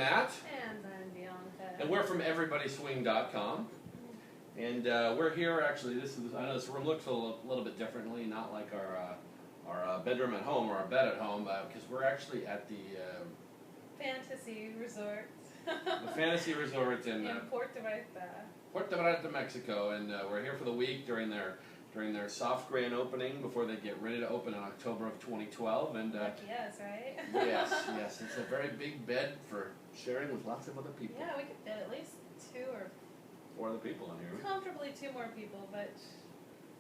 Matt. And I'm Bianca. And we're from everybodyswing.com. And we're here, actually, I know this room looks a little bit differently, not like our bedroom at home or our bed at home, because we're actually at the Fantasy Resort. the Fantasy Resort in Puerto Vallarta. Puerto Vallarta, Mexico, and we're here for the week during their soft grand opening before they get ready to open in October of 2012. And yes, right? yes, it's a very big bed for sharing with lots of other people. Yeah, we could fit at least 2 or 4 other people in here. Comfortably 2 more people, but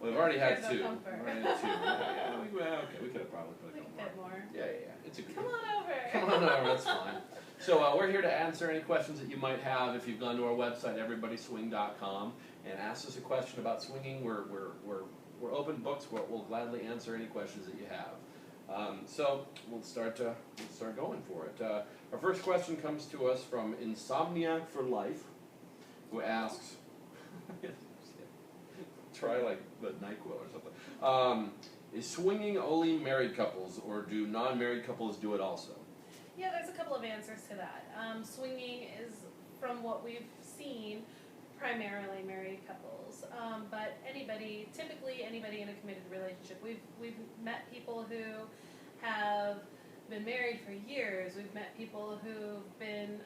we've already had 2. Comfort. We've already had 2. Okay, we could have probably put a couple fit more. Yeah. It's a good. Come on over. Come on over. That's fine. So we're here to answer any questions that you might have if you've gone to our website, everybodyswing.com, and asked us a question about swinging. We're open books. We'll gladly answer any questions that you have. So we'll start going for it. Our first question comes to us from Insomnia for Life, who asks, try like the NyQuil or something. Is swinging only married couples, or do non-married couples do it also? Yeah, there's a couple of answers to that. Swinging is, from what we've seen, primarily married couples. But typically anybody in a committed relationship. We've met people who have been married for years. We've met people who've been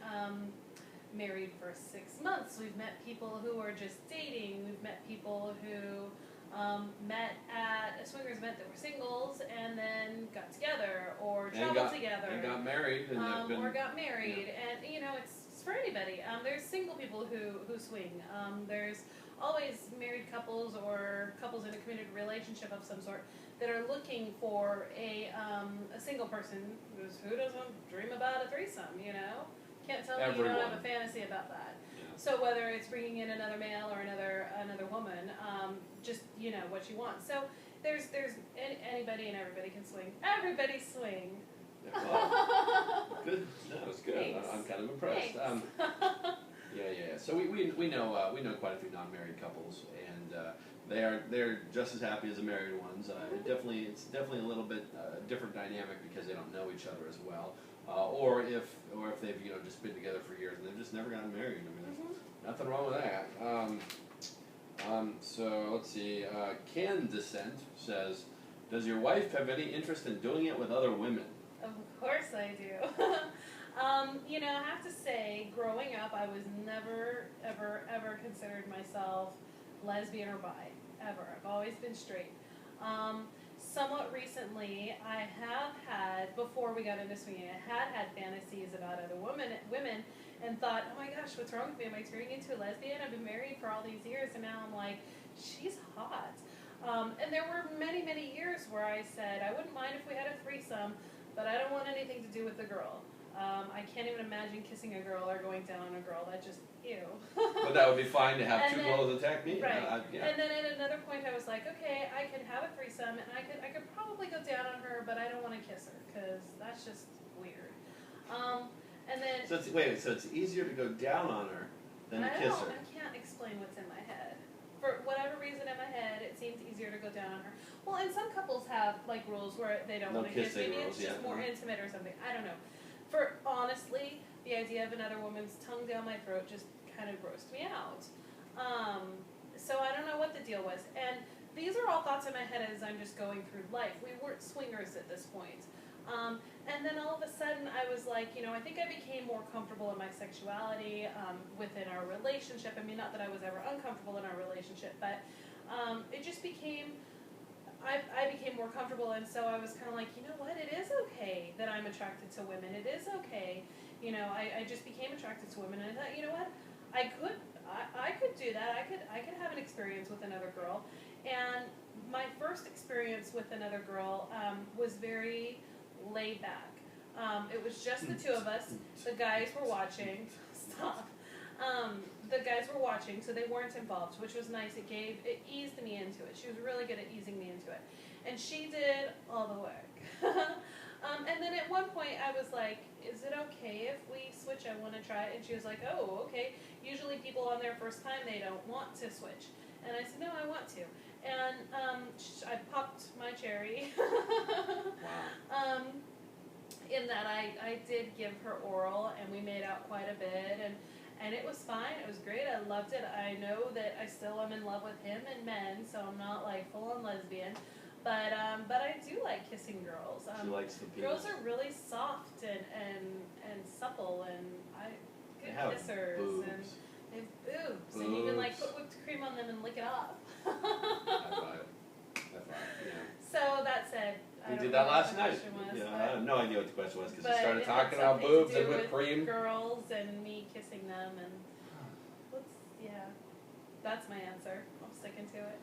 married for 6 months. We've met people who are just dating. We've met people who met at a swingers event that were singles and then got together or traveled together. And got married. Or got married. Yeah. And, it's for anybody. There's single people who swing. There's always married couples or couples in a committed relationship of some sort that are looking for a single person. Who doesn't dream about a threesome, Can't tell me you don't have a fantasy about that. Yeah. So whether it's bringing in another male or another woman, just what you want. So there's anybody and everybody can swing. Everybody swing. Yeah, well, good. That was good. I'm kind of impressed. Yeah. So we know quite a few non-married couples, and they're just as happy as the married ones. It's definitely a little bit different dynamic because they don't know each other as well. Or if they've just been together for years and they've just never gotten married. I mean, there's nothing wrong with that. So let's see. Can Descent says, does your wife have any interest in doing it with other women? Of course I do. I have to say, growing up, I was never, ever considered myself lesbian or bi, ever. I've always been straight. Somewhat recently, I have had, before we got into swinging, I had fantasies about other women and thought, oh my gosh, what's wrong with me? Am I turning into a lesbian? I've been married for all these years, and now I'm like, she's hot. And there were many, many years where I said, I wouldn't mind if we had a threesome, but I don't want anything to do with the girl. I can't even imagine kissing a girl or going down on a girl. That just, ew. But that would be fine to have 2 girls attack me. Right. Yeah. And then at another point I was like, okay, I can have a threesome, and I could probably go down on her, but I don't want to kiss her, because that's just weird. And then... So it's easier to go down on her than to kiss her. I can't explain what's in my head. For whatever reason in my head, it seems easier to go down on her. Well, and some couples have, rules where they don't want to kiss. Maybe it's just more intimate or something. I don't know. Honestly, the idea of another woman's tongue down my throat just kind of grossed me out. So I don't know what the deal was. And these are all thoughts in my head as I'm just going through life. We weren't swingers at this point. And then all of a sudden I was like, I think I became more comfortable in my sexuality within our relationship. I mean, not that I was ever uncomfortable in our relationship, but it just became... I became more comfortable, and so I was kind of like, you know what, it is okay that I'm attracted to women. It is okay. I just became attracted to women, and I thought, you know what, I could do that. I could have an experience with another girl. And my first experience with another girl was very laid back. It was just the 2 of us. The guys were watching. Stop. The guys were watching, so they weren't involved, which was nice. It eased me into it. She was really good at easing me into it. And she did all the work. And then at one point I was like, is it okay if we switch? I want to try it. And she was like, oh, okay. Usually people on their first time, they don't want to switch. And I said, no, I want to. And I popped my cherry. Wow. in that I did give her oral, and we made out quite a bit, and it was fine. It was great. I loved it. I know that I still am in love with him and men, so I'm not like full on lesbian. But I do like kissing girls. She likes the penis. Girls are really soft and supple, and good kissers. Boobs. And they have boobs, and you can like put whipped cream on them and lick it off. High five. Yeah. So that said, We did that last night. I have no idea what the question was because we started talking about boobs and whipped cream. Girls and me kissing them, and that's my answer. I'm sticking to it.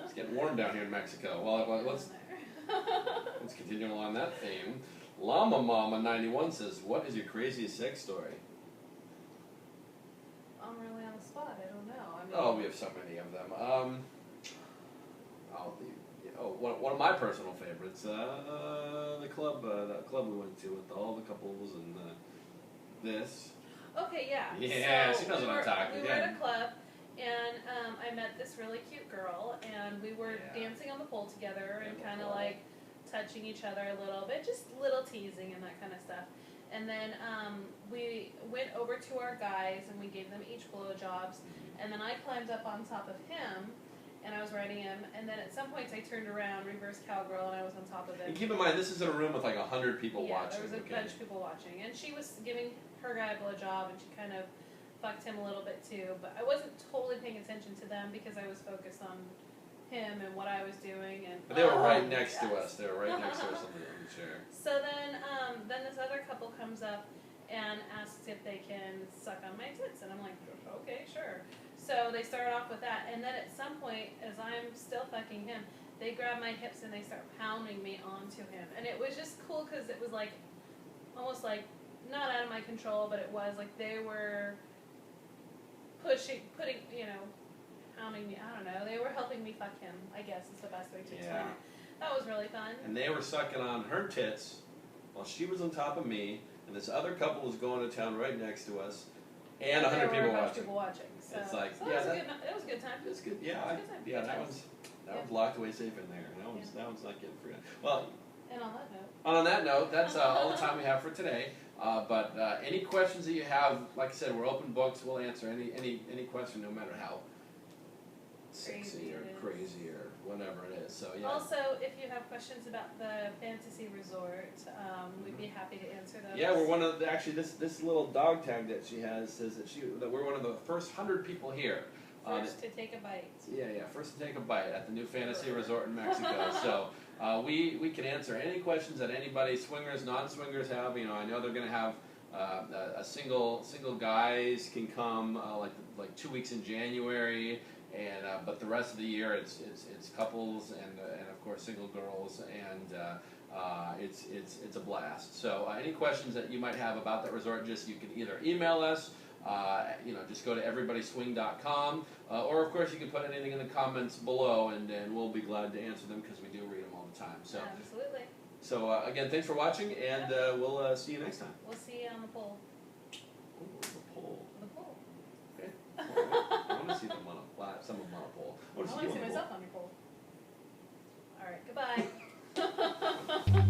It's getting warm down here in Mexico. Well, let's continue along that theme. Llama Mama 91 says, "What is your craziest sex story?" I'm really on the spot. I don't know. Oh, we have so many of them. One of my personal favorites, the club we went to with all the couples and this. Okay, yeah. Yeah, so she knows what I'm talking about. We were at a club, and I met this really cute girl, and we were dancing on the pole together and kind of like touching each other a little bit, just little teasing and that kind of stuff. And then we went over to our guys, and we gave them each blowjobs, and then I climbed up on top of him, and I was riding him, and then at some points I turned around, reverse cowgirl, and I was on top of him. And keep in mind, this is in a room with like 100 people watching. Yeah, there was a bunch of people watching, and she was giving her guy a blowjob, and she kind of fucked him a little bit too, but I wasn't totally paying attention to them because I was focused on him and what I was doing. And but they were right next to us. They were right next to us on the chair. So then this other couple comes up and asks if they can suck on my tits, and I'm like, okay, sure. So they start off with that, and then at some point, as I'm still fucking him, they grab my hips and they start pounding me onto him, and it was just cool because it was like almost like not out of my control, but it was like they were putting, pounding me. I don't know. They were helping me fuck him, I guess is the best way to explain it. That was really fun. And they were sucking on her tits while she was on top of me, and this other couple was going to town right next to us, and 100 people watching. So, it's like, it was a good time. It was good. Yeah, that one's locked away safe in there. That one's not getting free. Well, and on that note. On that note, that's all the time we have for today. But any questions that you have, like I said, we're open books. We'll answer any question, no matter how sexy or crazy or whatever it is. So yeah. Also, if you have questions about the fantasy resort, we'd be happy to answer those. Yeah, we're one of this little dog tag that she has says that we're one of the first 100 people here. First to take a bite. Yeah, first to take a bite at the new fantasy resort in Mexico. So we can answer any questions that anybody, swingers, non-swingers have. I know they're going to have a single guys can come like 2 weeks in January, and but the rest of the year it's couples and of course single girls, and it's a blast. So any questions that you might have about that resort, you can either email us. Just go to everybodyswing.com, or of course you can put anything in the comments below, and we'll be glad to answer them because we do read them all the time. So absolutely. So again, thanks for watching, and we'll see you next time. We'll see you on the pole. Ooh, the pole. The pole. Okay. I want to see them on someone on a pole. I want to see myself on your pole. All right. Goodbye.